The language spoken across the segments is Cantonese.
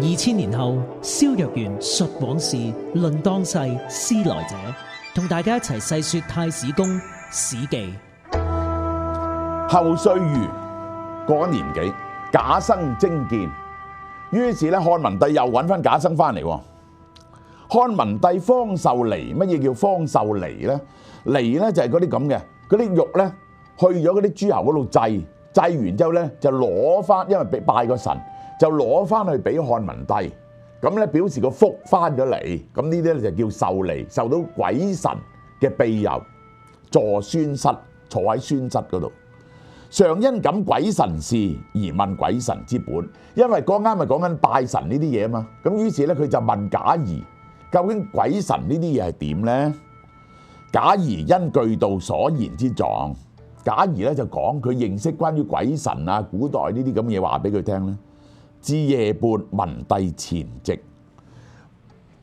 2000年後，蕭若元述往事，論當世，思來者，同大家一齊細說太史公史記。後歲餘過咗年幾，賈生征建，於是咧漢文帝又揾翻賈生翻嚟。漢文帝方授坭，乜嘢叫方授坭咧？坭咧就係嗰啲咁嘅，嗰啲肉咧去咗嗰啲諸侯嗰度祭，祭完之後咧就攞翻，因為拜個神，就攞翻去俾漢文帝，咁咧表示個福翻咗嚟，咁呢啲咧就叫授坭，受到鬼神嘅庇佑，坐宣室，坐喺宣室嗰度。常因感鬼神事而問鬼神之本，因為嗰啱咪講緊拜神呢啲嘢啊嘛，咁於是咧佢就問賈誼，究竟鬼神呢啲嘢係點咧？賈誼因據道所言之狀，賈誼咧就講佢認識關於鬼神啊、古代呢啲咁嘢話俾佢聽咧。至夜半，文帝前夕，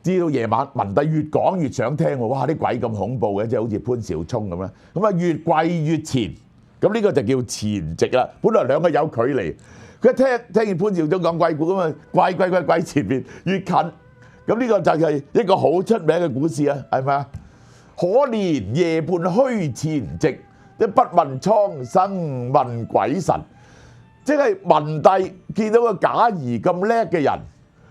至到夜晚，文帝越講越想聽喎，哇！啲鬼咁恐怖嘅，即係好似潘紹聰咁啦，咁啊越跪越前。咁呢個就叫前夕啦。本來兩個有距離，佢一聽完潘紹聰講鬼故咁啊，跪前面越近。咁呢個就係一個好出名嘅故事啊，係咪啊？可憐夜半虛前夕，即不問蒼生問鬼神。即係文帝見到個賈誼咁叻嘅人，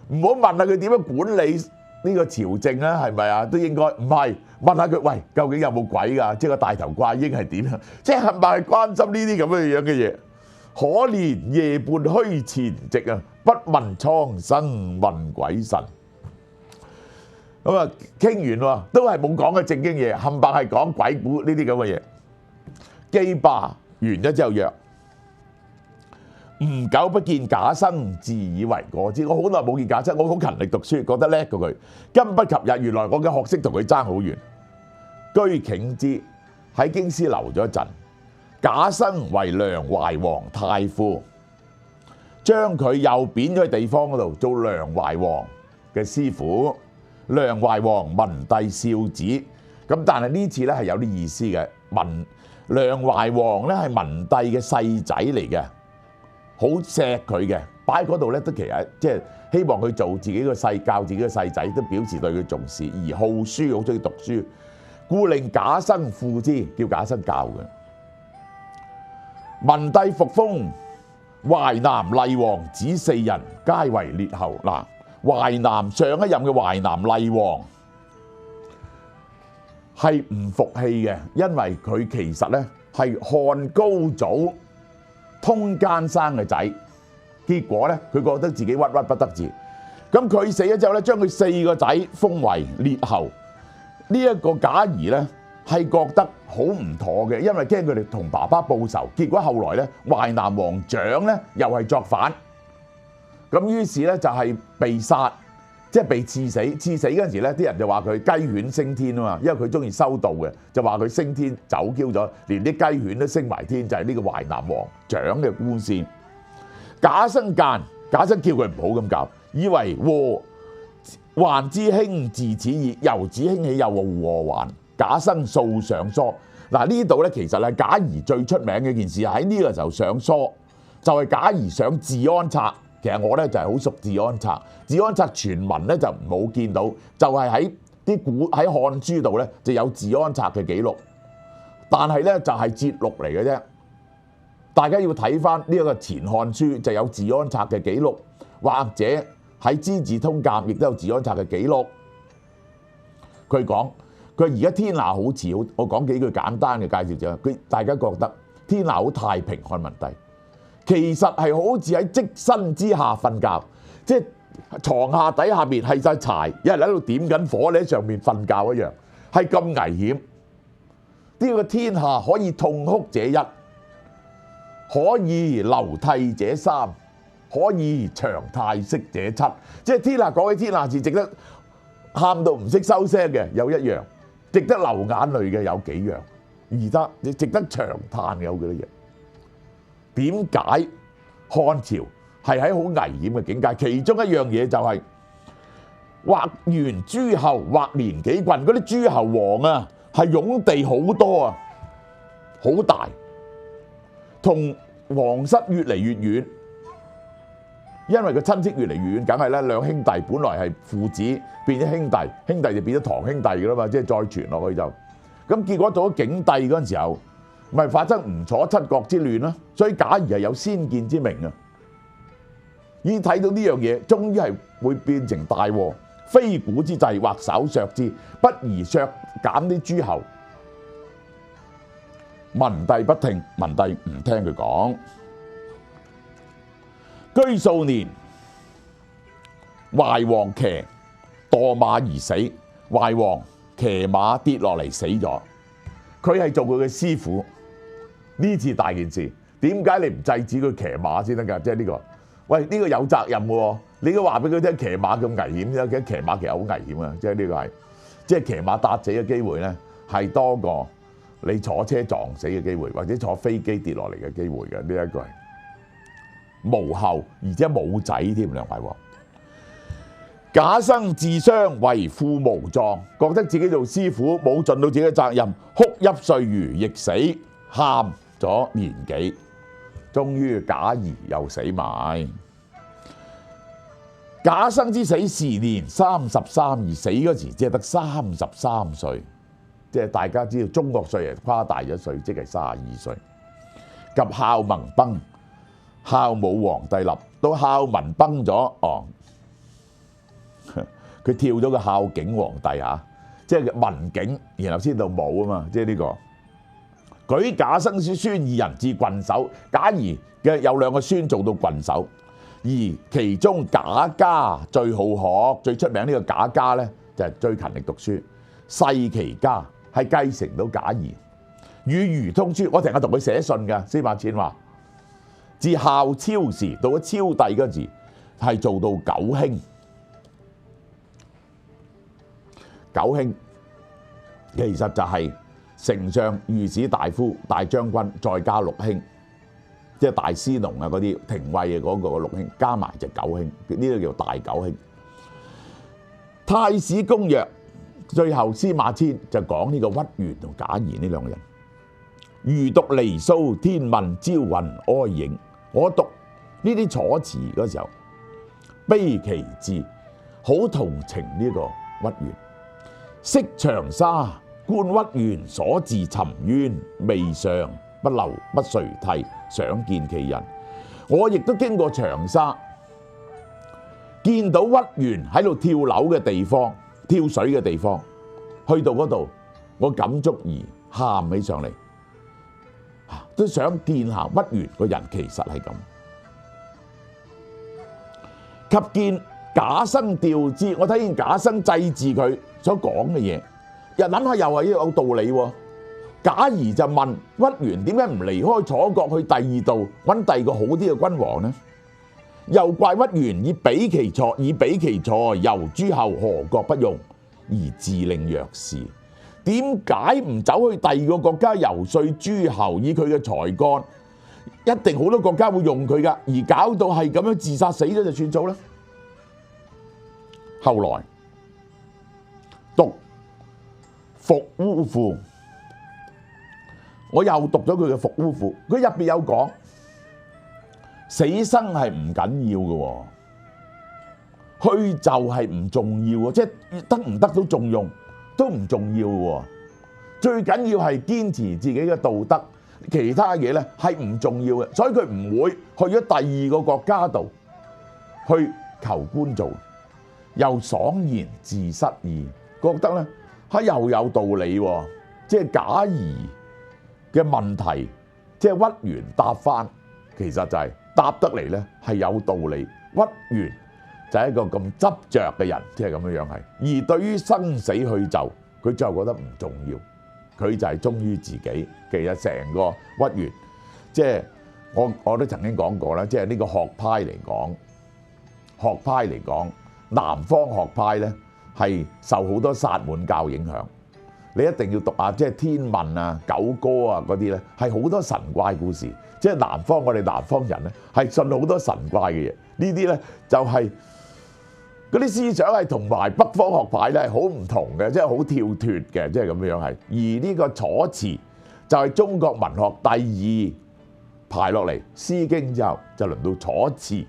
唔好問下佢點樣管理呢個朝政啊？係咪啊？都應該唔係問下佢，喂，究竟有冇鬼㗎？即係個大頭怪嬰係點啊？即係係咪關心呢啲咁嘅樣嘅嘢？可憐夜半虛前夕啊，不問蒼生問鬼神。咁啊，傾完喎，都係冇講嘅正經嘢，冚唪唥係講鬼故呢啲咁嘅嘢。既罷完咗之後曰：吾久不見賈生，自以為過之。我好耐冇見賈生，我好勤力讀書，覺得叻過佢。今不及日，原來我嘅學識同佢爭好遠。居頃之，喺京師留咗一陣。賈生為梁懷王太傅，將佢又貶咗去地方嗰度做梁懷王嘅師傅。梁懷王文帝少子，咁但係呢次咧係有啲意思嘅。梁懷王咧係文帝嘅細仔嚟嘅，好錫佢嘅，擺喺嗰度咧都其實即係希望佢做自己個細，教自己個細仔，都表示對佢重視，而好書，好中意讀書，故令賈生賦之，叫賈生教嘅。文帝復封淮南厲王子4人，皆為列侯。嗱，淮南上一任嘅淮南厲王係唔服氣嘅，因為佢其實咧係漢高祖通姦生嘅仔，結果咧佢覺得自己鬱鬱不得志，咁佢死咗之後咧，將佢4個仔封為列侯。呢一個賈誼咧係覺得好唔妥嘅，因為驚佢哋同爸爸報仇，結果後來咧淮南王長咧又係作反，咁於是咧就係被殺，即係被刺死。刺死嗰陣時咧，啲人就話佢雞犬升天啊嘛，因為佢中意修道嘅，就話佢升天走嬌咗，連啲雞犬都升埋天，就係呢個淮南王長嘅故事。賈生諫，賈生叫佢唔好咁搞，以為禍患之興自此矣，由子興起又禍患。賈生素上疏。嗱，呢度咧其實係賈誼最出名嘅一件事，喺呢個時候上疏，就係賈誼上治安策。其實我咧就係好熟治安策，治安策全文咧就冇見到，就係喺啲喺漢書度咧就有治安策嘅記錄，但係咧就係節錄嚟嘅啫。大家要睇翻呢一個前漢書就有治安策嘅記錄，或者喺《資治通鑑》亦都有治安策嘅記錄。佢講佢而家天下好似好，我講幾句簡單嘅介紹啫。佢大家覺得天下好太平，漢文帝。其實係好似喺積身之下瞓覺，即係床下底下面係晒柴，有人喺度點緊火，你喺上面瞓覺一樣，係咁危險。呢個天下可以痛哭者一，可以流涕者三，可以長嘆息者七。即係天下講起天下事，值得喊到唔識收聲嘅有一樣，值得流眼淚嘅有幾樣，而得你值得長嘆嘅有幾多樣。點解漢朝係喺好危險嘅境界？其中一樣嘢就係或原諸侯或連幾郡，嗰啲諸侯王啊係擁地好多啊，好大，同皇室越嚟越遠。因為個親戚越嚟越遠，梗係咧兩兄弟本來係父子變咗兄弟，兄弟就變咗堂兄弟㗎啦嘛，即係再傳落去就咁。結果到咗景帝嗰陣時候，咪發生吳楚七國之亂啦。所以賈誼係有先見之明啊！已經睇到呢樣嘢，終於係會變成大禍，非古之制，或稍削之，不宜削減啲諸侯。文帝不聽，文帝唔聽佢講。居數年，懷王騎墮馬而死。懷王騎馬跌落嚟死咗，佢係做佢嘅師傅。呢次大件事，點解你唔制止佢騎馬先得㗎？即係呢個，喂，呢個有責任嘅喎。你都話俾佢聽，騎馬咁危險啫，騎馬其實好危險啊！即係呢個係，即係騎馬搭死嘅機會咧，係多過你坐車撞死嘅機會，或者坐飛機跌落嚟嘅機會嘅。呢一個係無後，而且冇仔添，梁懷王。賈生自傷，為父無葬，覺得自己做師傅冇盡到自己嘅責任，哭泣歲餘，亦死，喊咗年幾，終於賈誼又死埋。賈生之死時年33，而死嗰時只係得33歲，即係大家知道中國歲係誇大咗歲，即係32歲。及孝文崩，孝武皇帝立，到孝文崩咗，哦，佢跳咗個孝景皇帝啊，即係文景，然後先到武啊嘛，即係呢個。舉賈生之孫二人至郡守，賈誼嘅有兩個孫做到郡守。而其中賈家最好學、最出名呢個賈家咧，就係最勤力讀書。世其家係繼承到賈誼，與儒通書。我成日同佢寫信㗎。司馬遷話，自孝昭時到咗昭帝嗰時，係做到九卿。九卿其實就係丞相、御史大夫、大將軍，再加六卿。即係大司農啊，嗰啲廷尉嘅嗰個六卿，加埋就九卿，呢個叫大九卿。太史公曰，最後司馬遷就講呢個屈原同賈誼呢兩個人。余讀離騷，天問朝雲哀影。我讀呢啲楚辭嗰時候，悲其志，好同情呢個屈原。昔長沙，觀屈原所自沉淵，未嘗不流不垂涕，想見其人。我亦都經過長沙，見到屈原喺度跳樓嘅地方、跳水嘅地方，去到嗰度，我感觸而喊起上嚟，都想見下屈原個人其實係咁。及見賈生弔之，我睇見賈生祭祀佢所講嘅嘢，又諗下又係有道理喎。賈誼就問屈原點解唔離開楚國去第二度揾第二個好啲嘅君王呢？又怪屈原以比其才，遊諸侯，何國不用，而自令弱視。點解唔走去第二個國家遊說諸侯，以佢嘅才幹，一定好多國家會用佢㗎，而搞到係咁樣自殺死咗就算數啦。後來讀《伏烏賦》，我又讀咗佢嘅《伏烏賦》，佢入邊有講死生係唔緊要嘅，虛就係唔重要，即係得唔得到重用都唔重要嘅，最緊要係堅持自己嘅道德，其他嘢咧係唔重要嘅，所以佢唔會去咗第二個國家度去求官做，又爽然自失意，覺得咧係又有道理喎，即係賈誼嘅問題，即係屈原答返，其實就係答得嚟咧係有道理。屈原就係一個咁執着嘅人，即係咁樣樣係。而對於生死去就，佢最後覺得唔重要，佢就係忠於自己。其實成個屈原，即係我都曾經講過啦，即係呢個學派嚟講，南方學派咧係受好多薩滿教影響。你一定要讀下，即係天問啊、九歌啊嗰啲咧，係好多神怪故事。即係南方，我哋南方人咧係信好多神怪嘅嘢。呢啲咧就係嗰啲思想係同埋北方學派咧係好唔同嘅，即係好跳脫嘅，即係咁樣係。而呢個楚辭就係中國文學第二排落嚟，《詩經》之後就輪到楚辭。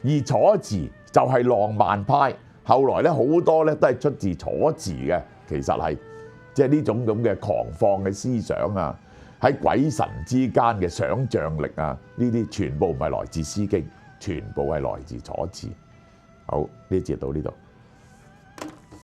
而楚辭就係浪漫派，後來咧好多咧都係出自楚辭嘅，其實係即係呢種咁嘅狂放嘅思想啊，喺鬼神之間嘅想像力啊，呢啲全部唔係來自《詩經》，全部係來自楚辭。好，呢節到呢度。